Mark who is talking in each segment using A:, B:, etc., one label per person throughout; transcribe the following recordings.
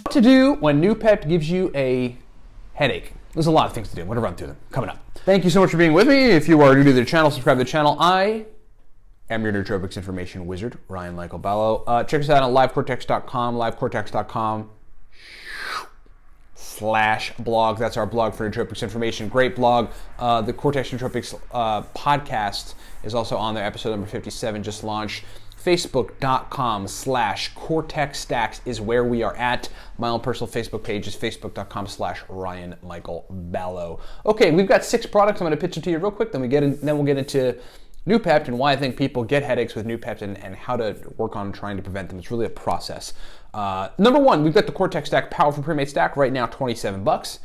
A: What to do when Noopept gives you a headache. There's a lot of things to do. I'm going to run through them coming up. Thank you so much for being with me. If you are new to the channel, subscribe to the channel. I am your Nootropics information wizard, Ryan Michael Ballo. Check us out on livecortex.com, livecortex.com/blog. That's our blog for Nootropics information. Great blog. The Cortex Nootropics podcast is also on there. Episode number 57 just launched. Facebook.com/CortexStacks is where we are at. My own personal Facebook page is Facebook.com/Ryan Michael Ballo. Okay, we've got 6 products. I'm going to pitch them to you real quick. Then we'll get into Noopept and why I think people get headaches with Noopept and how to work on trying to prevent them. It's really a process. Number 1, we've got the Cortex Stack Powerful Premade Stack right now, $27.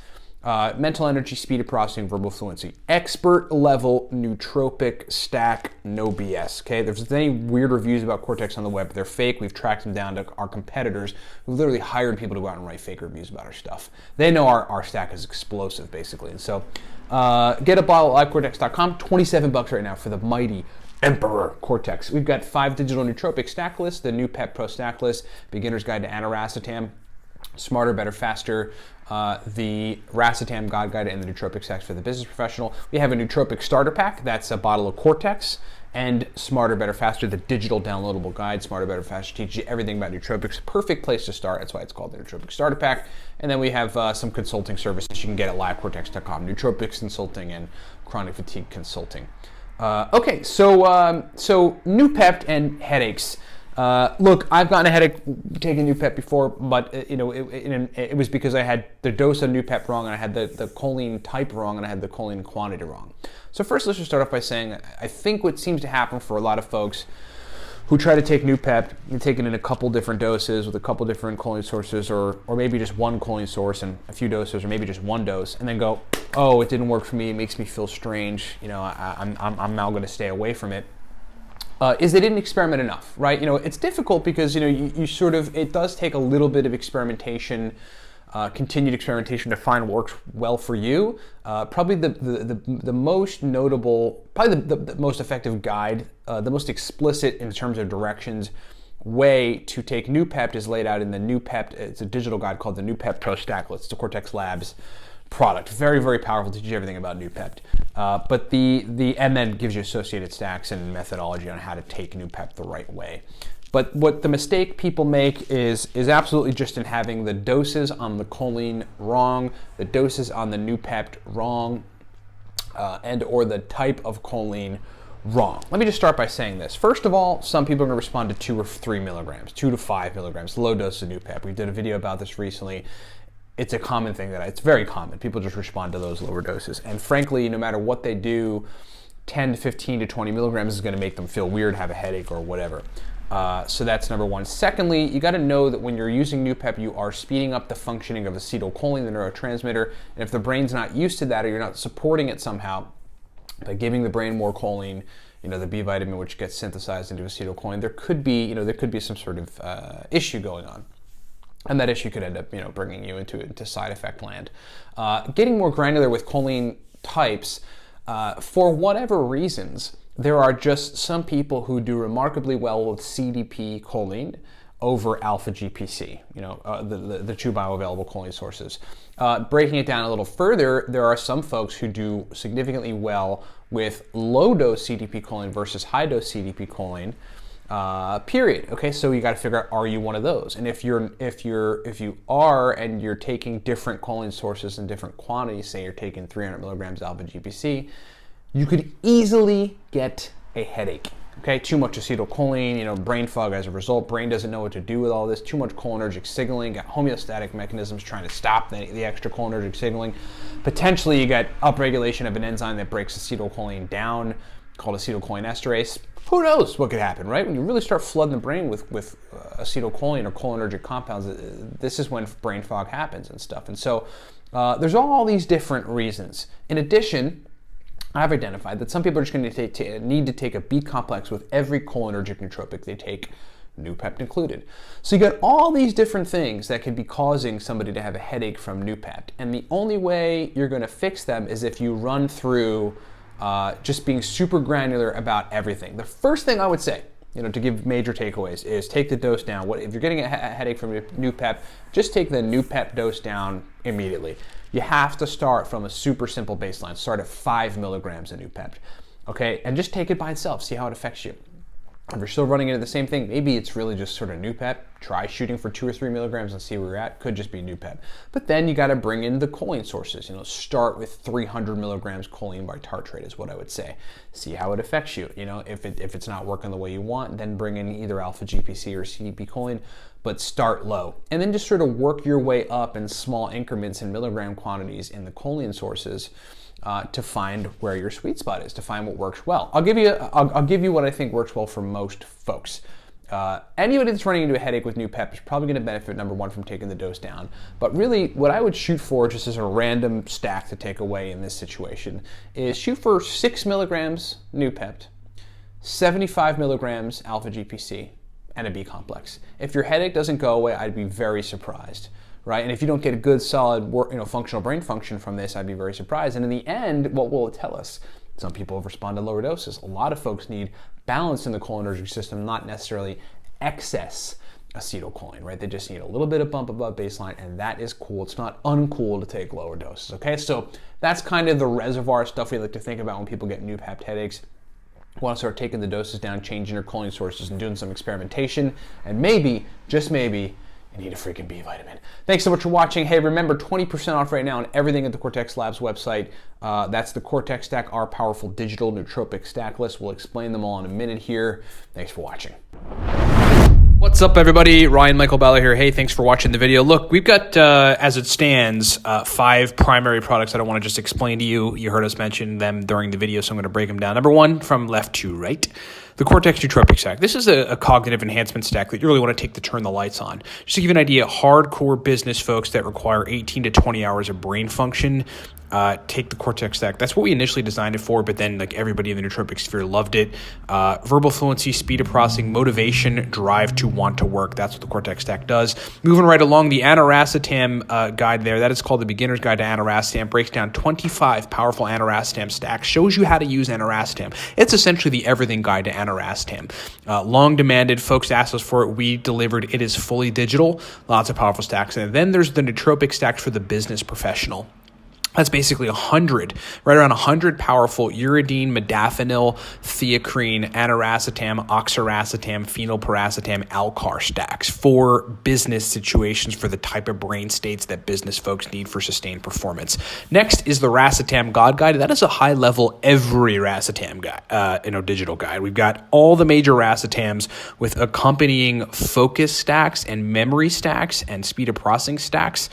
A: Mental energy, speed of processing, verbal fluency. Expert level nootropic stack, no BS. Okay, if there's any weird reviews about Cortex on the web, they're fake. We've tracked them down to our competitors who've literally hired people to go out and write fake reviews about our stuff. They know our stack is explosive, basically. And so get a bottle at livecortex.com, $27 right now for the mighty Emperor Cortex. We've got 5 digital nootropic stack lists, the Noopept Pro Stack List, Beginner's Guide to Aniracetam, Smarter, Better, Faster, the Racetam God Guide, and the Nootropic Stacks for the business professional. We have a Nootropic Starter Pack. That's a bottle of Cortex and Smarter, Better, Faster, the digital downloadable guide. Smarter, Better, Faster teaches you everything about nootropics. Perfect place to start. That's why it's called the Nootropic Starter Pack. And then we have some consulting services you can get at livecortex.com. Nootropics consulting and chronic fatigue consulting. Okay, so Noopept and headaches. Look, I've gotten a headache taking Noopept before, but it was because I had the dose of Noopept wrong, and I had the choline type wrong, and I had the choline quantity wrong. So first, let's just start off by saying I think what seems to happen for a lot of folks who try to take Noopept and take it in a couple different doses with a couple different choline sources, or maybe just one choline source and a few doses, or maybe just one dose, and then go, oh, it didn't work for me. It makes me feel strange. I'm now going to stay away from it. Is they didn't experiment enough, right? It's difficult because you sort of, it does take a little bit of experimentation, continued experimentation to find what works well for you. Probably the most notable, probably the most effective guide, the most explicit in terms of directions way to take Noopept is laid out in the Noopept. It's a digital guide called the Noopept Pro Stack List. It's the Cortex Labs product. Very, very powerful. Teaches you everything about Noopept. But and then gives you associated stacks and methodology on how to take Noopept the right way. But what the mistake people make is absolutely just in having the doses on the choline wrong, the doses on the Noopept wrong, and or the type of choline wrong. Let me just start by saying this. First of all, some people are going to respond to 2 or 3 milligrams, 2 to 5 milligrams, low dose of Noopept. We did a video about this recently. It's a common thing it's very common. People just respond to those lower doses. And frankly, no matter what they do, 10 to 15 to 20 milligrams is going to make them feel weird, have a headache, or whatever. So that's number 1. Secondly, you got to know that when you're using Noopept, you are speeding up the functioning of acetylcholine, the neurotransmitter. And if the brain's not used to that, or you're not supporting it somehow by giving the brain more choline, the B vitamin which gets synthesized into acetylcholine, there could be some sort of issue going on. And that issue could end up, bringing you into side effect land. Getting more granular with choline types, for whatever reasons, there are just some people who do remarkably well with CDP choline over alpha GPC, the 2 bioavailable choline sources. Breaking it down a little further, there are some folks who do significantly well with low dose CDP choline versus high dose CDP choline. Period. Okay, so you got to figure out, are you one of those? And if you are, and you're taking different choline sources in different quantities, say you're taking 300 milligrams alpha GPC, you could easily get a headache. Okay, too much acetylcholine, brain fog as a result. Brain doesn't know what to do with all this. Too much cholinergic signaling. Got homeostatic mechanisms trying to stop the extra cholinergic signaling. Potentially, you got upregulation of an enzyme that breaks acetylcholine down, called acetylcholine esterase. Who knows what could happen, right? When you really start flooding the brain with acetylcholine or cholinergic compounds, this is when brain fog happens and stuff. And so there's all these different reasons. In addition, I've identified that some people are just going to need to take a B complex with every cholinergic nootropic they take, Noopept included. So you got all these different things that could be causing somebody to have a headache from Noopept. And the only way you're going to fix them is if you run through just being super granular about everything. The first thing I would say to give major takeaways, is take the dose down. If you're getting a headache from Noopept, just take the Noopept dose down immediately. You have to start from a super simple baseline. Start at 5 milligrams of Noopept, okay? And just take it by itself, see how it affects you. If you're still running into the same thing, maybe it's really just sort of Noopept. Try shooting for 2 or 3 milligrams and see where you're at. Could just be Noopept. But then you got to bring in the choline sources. Start with 300 milligrams choline by tartrate is what I would say. See how it affects you. If it's not working the way you want, then bring in either alpha GPC or CDP choline, but start low. And then just sort of work your way up in small increments in milligram quantities in the choline sources to find where your sweet spot is, to find what works well. I'll give you what I think works well for most folks. Anybody that's running into a headache with Noopept is probably going to benefit, number one, from taking the dose down. But really, what I would shoot for, just as a random stack to take away in this situation, is shoot for 6 milligrams Noopept, 75 milligrams alpha GPC, and a B complex. If your headache doesn't go away, I'd be very surprised. Right? And if you don't get a good, solid, functional brain function from this, I'd be very surprised. And in the end, what will it tell us? Some people respond to lower doses. A lot of folks need balance in the cholinergic system, not necessarily excess acetylcholine, right? They just need a little bit of bump above baseline, and that is cool. It's not uncool to take lower doses, okay? So that's kind of the reservoir stuff we like to think about when people get Noopept headaches. Want to start taking the doses down, changing your choline sources, and doing some experimentation, and maybe, just maybe, you need a freaking B vitamin. Thanks so much for watching. Hey, remember, 20% off right now on everything at the Cortex Labs website. That's the Cortex stack, our powerful digital nootropic stack list. We'll explain them all in a minute here. Thanks for watching. What's up, everybody? Ryan Michael Ballo here. Hey, thanks for watching the video. Look, we've got, as it stands, 5 primary products that I want to just explain to you. You heard us mention them during the video, so I'm going to break them down. Number 1, from left to right, the Cortex Nootropic Stack. This is a cognitive enhancement stack that you really want to take to turn the lights on. Just to give you an idea, hardcore business folks that require 18 to 20 hours of brain function, take the Cortex stack. That's what we initially designed it for, but then everybody in the nootropic sphere loved it. Verbal fluency, speed of processing, motivation, drive to want to work. That's what the Cortex stack does. Moving right along, the aniracetam guide there, that is called the Beginner's Guide to Aniracetam, breaks down 25 powerful aniracetam stacks, shows you how to use aniracetam. It's essentially the everything guide to aniracetam. Long demanded, folks asked us for it. We delivered. It is fully digital, lots of powerful stacks. And then there's the nootropic stacks for the business professional. That's basically 100, right around 100 powerful uridine, modafinil, theacrine, aniracetam, oxiracetam, phenylpiracetam, alcar stacks for business situations, for the type of brain states that business folks need for sustained performance. Next is the Racetam God Guide. That is a high-level every Racetam guide, digital guide. We've got all the major Racetams with accompanying focus stacks and memory stacks and speed of processing stacks.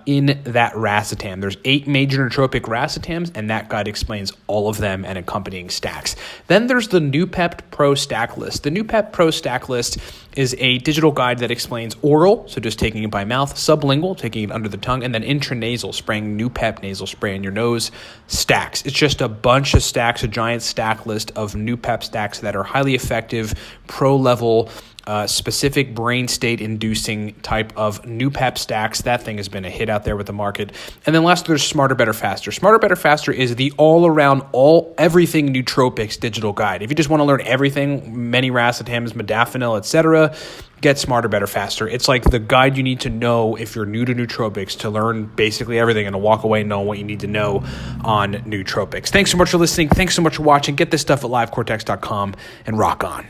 A: In that Racetam. There's 8 major nootropic Racetams, and that guide explains all of them and accompanying stacks. Then there's the Noopept Pro Stack List. The Noopept Pro Stack List is a digital guide that explains oral, so just taking it by mouth, sublingual, taking it under the tongue, and then intranasal, spraying Noopept nasal spray in your nose, stacks. It's just a bunch of stacks, a giant stack list of Noopept stacks that are highly effective, pro-level, specific brain state inducing type of Noopept stacks. That thing has been a hit out there with the market. And then last, there's Smarter, Better, Faster. Smarter, Better, Faster is the all-around, everything nootropics digital guide. If you just want to learn everything, many racetams, modafinil, etc., get Smarter, Better, Faster. It's like the guide you need to know if you're new to nootropics, to learn basically everything and to walk away knowing what you need to know on nootropics. Thanks so much for listening. Thanks so much for watching. Get this stuff at livecortex.com and rock on.